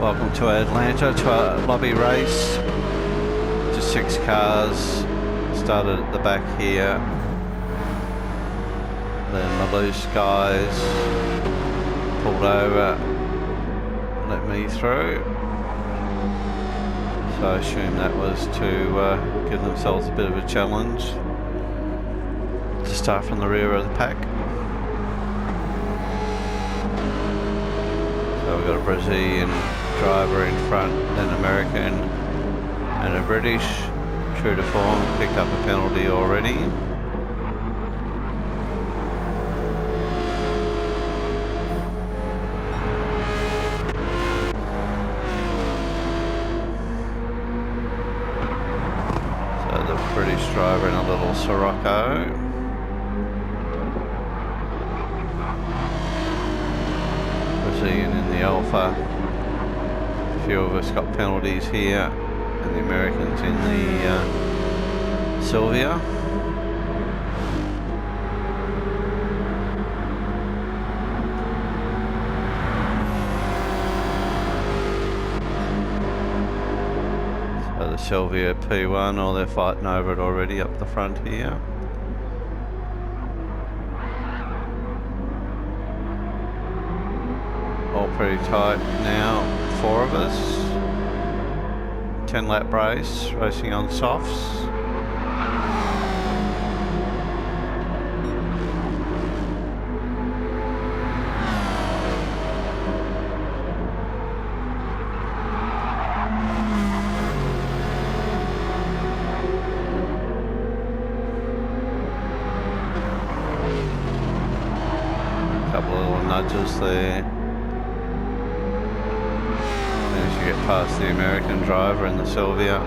Welcome to Atlanta, to our lobby race. Just 6 cars. Started at the back here. Then the loose guys pulled over, let me through. So I assume that was to give themselves a bit of a challenge to start from the rear of the pack. So we've got a Brazilian driver in front, then American and a British. True to form, picked up a penalty already. So the British driver in a little Sirocco. Brazilian in the Alpha. A few of us got penalties here, and the Americans in the Sylvia. So the Sylvia P1, or they're fighting over it already up the front here. All pretty tight now, 4 of us. 10 lap race, racing on softs. A couple of little nudges there. Get past the American driver in the Sylvia.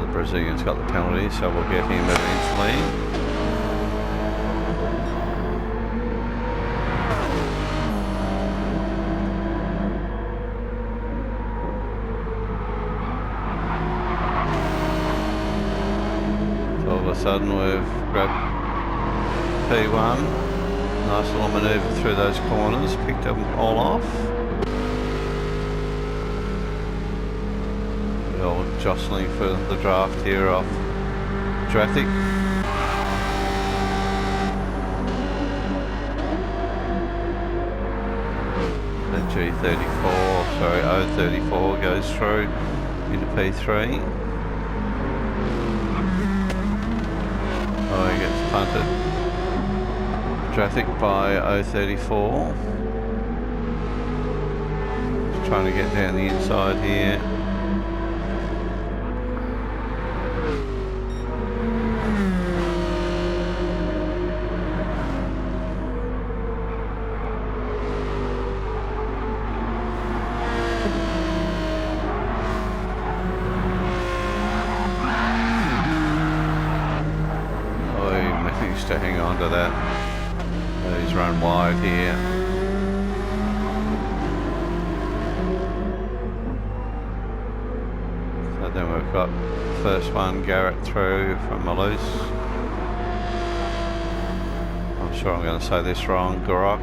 The Brazilian's got the penalty, so we'll get him eventually. So all of a sudden we've grabbed P1. Nice little manoeuvre through those corners, picked them all off. We're all jostling for the draft here off traffic. The G34, sorry, O34 goes through into P3. Oh, he gets punted. Traffic by O34. Just trying to get down the inside here. Oh, he managed to hang on to that. He's run wide here. So then we've got the first one, Garrett through from Malouse. I'm sure I'm going to say this wrong, Garox.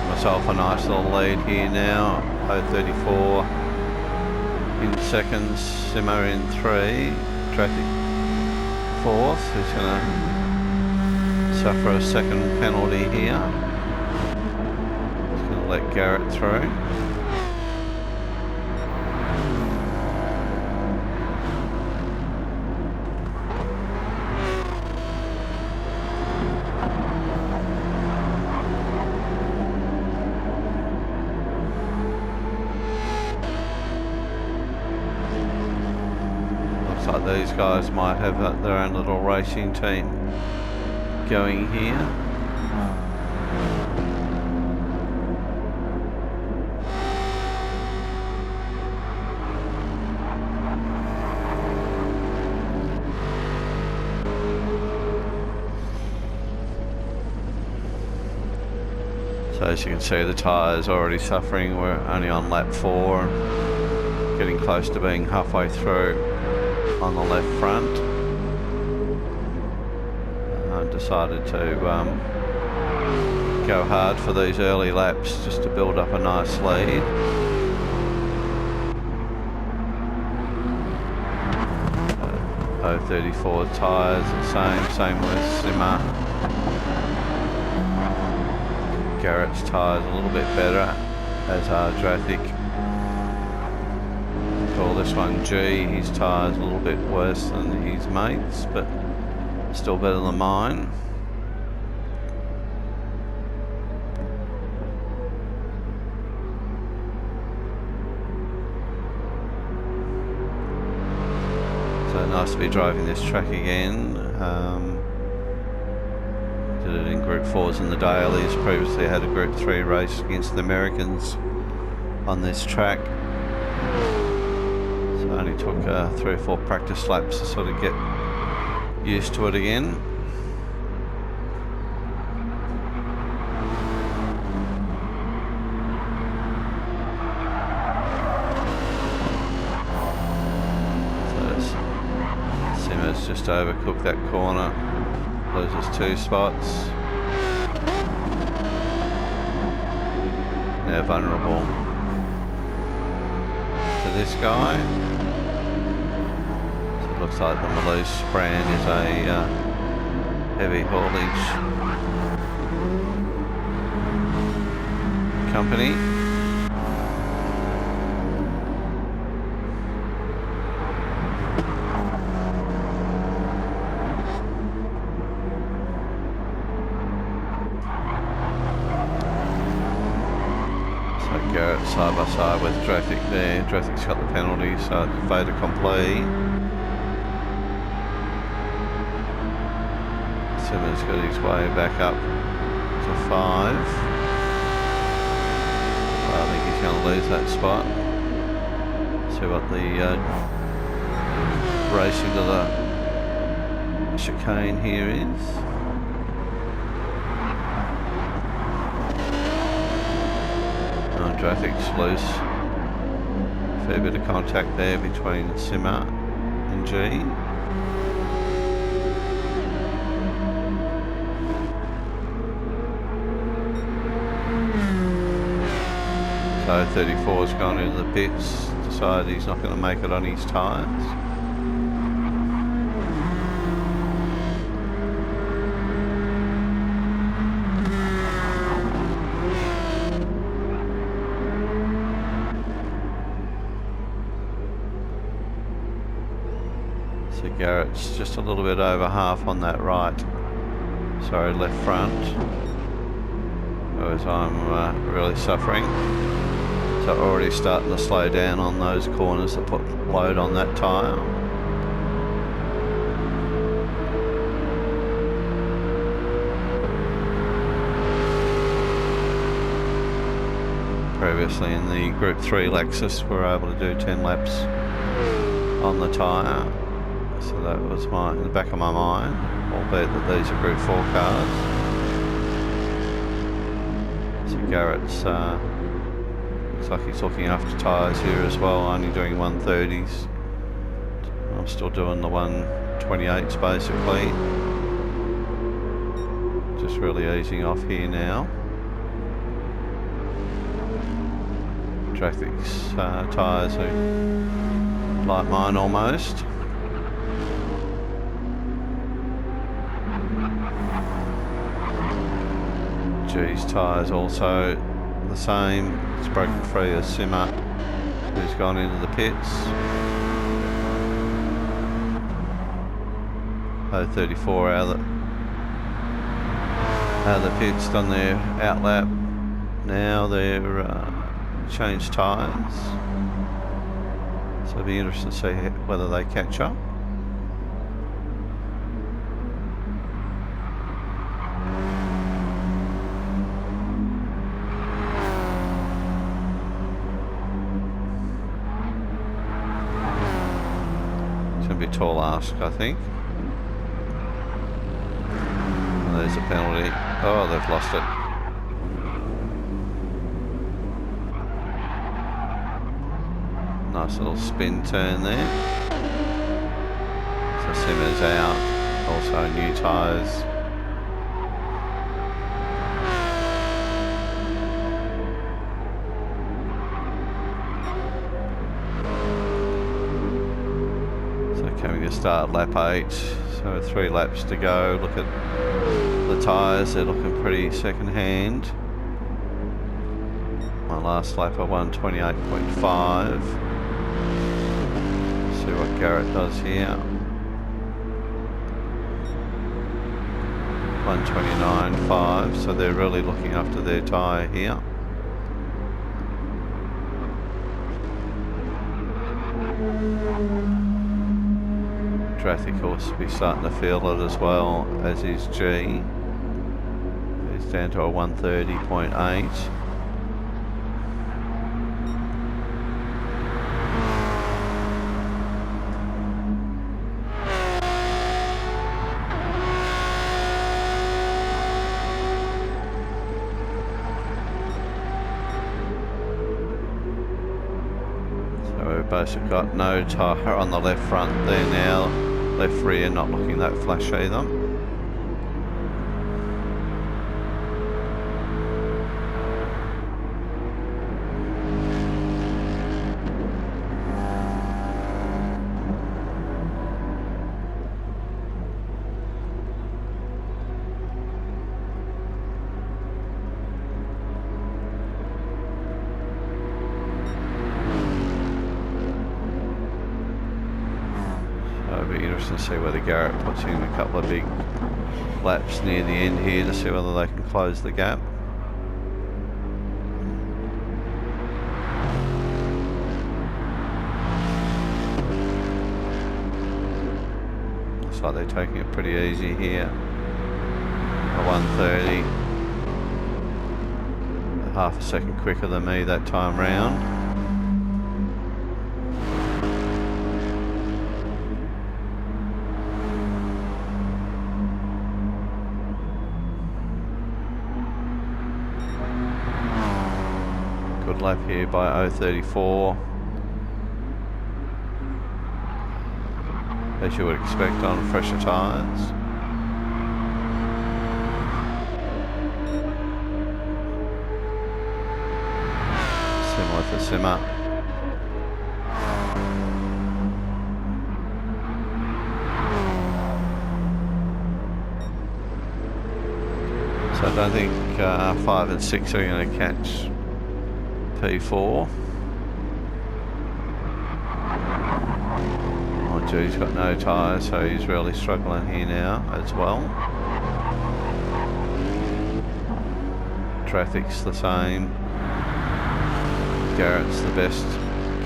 Myself a nice little lead here now. O34 in seconds, Simo in 3, Traffic 4th, who's going to suffer a second penalty here. He's going to let Garrett through. Like these guys might have their own little racing team going here. So as you can see, the tyres already suffering. We're only on lap 4, getting close to being halfway through on the left front. I decided to go hard for these early laps just to build up a nice lead. O34 tyres the same with Simmer. Garrett's tyres a little bit better, as are Drathic. Call this one G, his tyres a little bit worse than his mates, but still better than mine. So nice to be driving this track again. Did it in Group 4s in the dailies. Previously had a Group 3 race against the Americans on this track. So it only took 3 or 4 practice laps to sort of get used to it again. Simmer's just overcooked that corner, loses 2 spots. Now vulnerable to this guy. So it looks like the Maloof brand is a heavy haulage company. Garrett side by side with Drathic there. Drathic's got the penalty, so it's fait accompli. Simmer's got his way back up to 5. I think he's going to lose that spot. See what the race into the chicane here is. Drathic's loose. Fair bit of contact there between Simmer and G. So 34's gone into the pits, decided he's not going to make it on his tyres. So Garrett's just a little bit over half on that left front, whereas I'm really suffering. So already starting to slow down on those corners that put load on that tyre. Previously in the Group 3 Lexus we were able to do 10 laps on the tyre. So that was in the back of my mind, albeit that these are Group 4 cars. So Garrett's looks like he's looking after tyres here as well, only doing 130s. I'm still doing the 128s basically. Just really easing off here now. Drathic's tyres are like mine almost. G's tyres also the same. It's broken free of Simmer, who's gone into the pits. O34 out of the pits, done their outlap. Now they're changed tyres. So it'll be interesting to see whether they catch up. Be a tall ask, I think. And there's a penalty. Oh, they've lost it. Nice little spin turn there. So Simmer's out. Also new tyres. Coming to start lap 8, so 3 laps to go. Look at the tyres, they're looking pretty second hand. My last lap I won 28.5. See what Garrett does here. 129.5, so they're really looking after their tyre here. Traffic horse will be starting to feel it as well, as is G. It's down to a 130.8. So we've basically got no tyre on the left front there now. Left rear not looking that flash either. It'll be interesting to see whether Garrett puts in a couple of big laps near the end here to see whether they can close the gap. Looks like they're taking it pretty easy here. A 130. Half a second quicker than me that time round. Good lap here by 034. As you would expect on fresher tyres. Similar to Simmer. So I don't think 5 and 6 are going to catch P4. Oh gee, he's got no tyres, so he's really struggling here now as well. Traffic's the same. Garrett's the best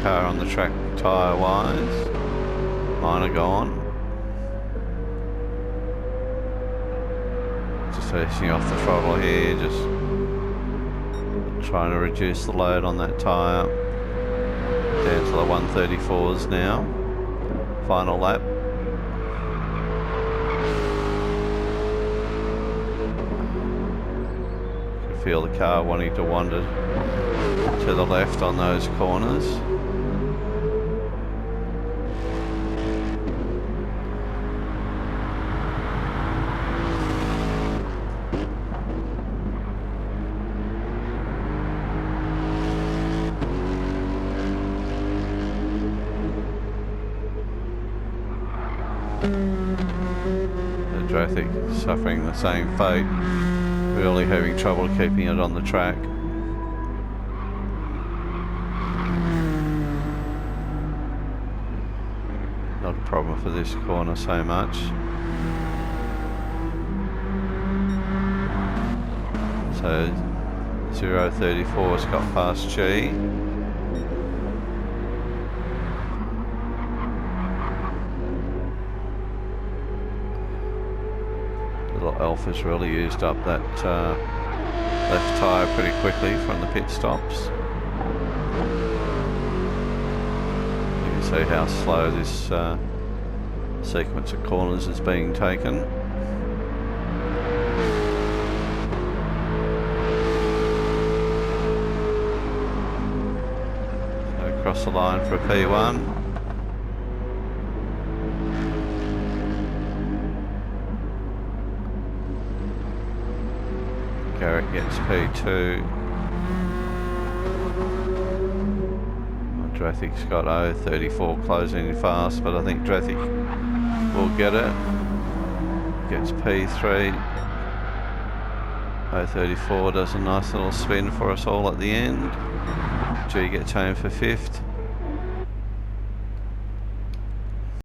car on the track tyre wise. Mine are gone. Just easing off the throttle here, just trying to reduce the load on that tyre. Down to the 134s now. Final lap. Can feel the car wanting to wander to the left on those corners. The Traffic suffering the same fate, really having trouble keeping it on the track. Not a problem for this corner so much. So 034's got past G. Alpha's really used up that left tyre pretty quickly from the pit stops. You can see how slow this sequence of corners is being taken. So across the line for a P1. Garrett gets P2. Drathic's got 0.34 closing in fast, but I think Drathic will get it. Gets P3. 0.34 does a nice little spin for us all at the end. G gets home for 5th.